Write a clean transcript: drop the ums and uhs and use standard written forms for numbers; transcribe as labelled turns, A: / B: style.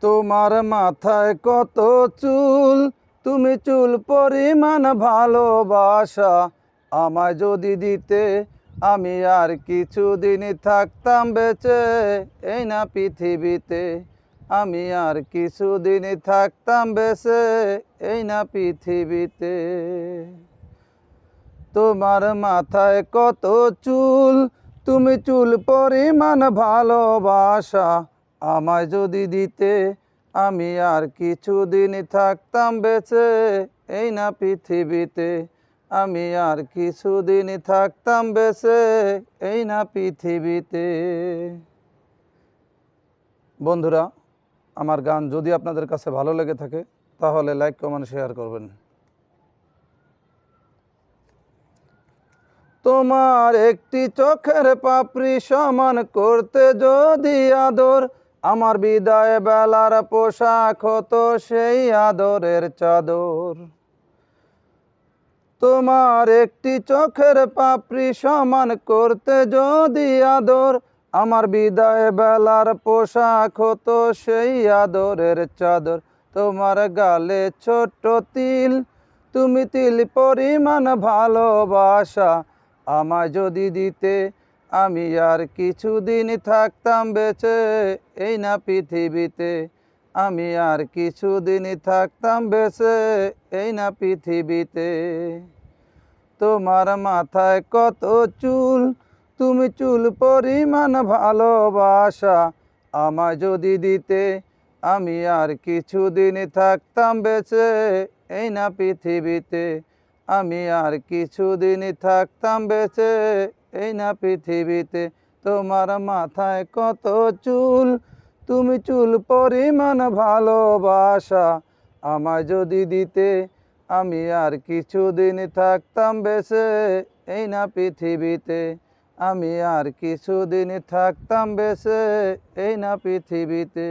A: তোমার মাথায় কত চুল, তুমি চুল পরিমাণ ভালোবাসা আমায় যদি দিতে, আমি আর কিছুদিন থাকতাম বেঁচে এই না পৃথিবীতে। আমি আর কিছুদিন থাকতাম বেঁচে এই না পৃথিবীতে। তোমার মাথায় কত চুল, তুমি চুল পরিমাণ ভালোবাসা আমায় যদি দিতে, আমি আর কিছুদিন থাকতাম বেঁচে এই না পৃথিবীতে। আমি আর কিছুদিন থাকতাম বেঁচে এই না পৃথিবীতে। বন্ধুরা, আমার গান যদি আপনাদের কাছে ভালো লেগে থাকে তাহলে লাইক কমেন্ট শেয়ার করবেন। তোমার একটি চোখের পাপড়ি সমান করতে যদি আদর, আমার বিদায় বেলার পোশাক হতো সেই আদরের চাদর। তোমার একটি চোখের পাপড়ি সমান করতে যদি আদর, আমার বিদায় বেলার পোশাক হতো সেই আদরের চাদর। তোমার গালে ছোট্ট তিল, তুমি তিল পরিমাণ ভালোবাসা আমায় যদি দিতে, আমি আর কিছুদিন থাকতাম বেঁচে এই না পৃথিবীতে। আমি আর কিছুদিন থাকতাম বেঁচে এই না পৃথিবীতে। তোমার মাথায় কত চুল, তুমি চুল পরিমাণ ভালোবাসা আমায় যদি দিতে, আমি আর কিছুদিন থাকতাম বেঁচে এই না পৃথিবীতে। আমি আর কিছুদিন থাকতাম বেঁচে এই না পৃথিবীতে। তোমার মাথায় কত চুল, তুমি চুল পরিমাণ ভালোবাসা আমায় যদি দিতে, আমি আর কিছুদিন থাকতাম বেঁচে এই না পৃথিবীতে। আমি আর কিছুদিন থাকতাম বেঁচে এই না পৃথিবীতে।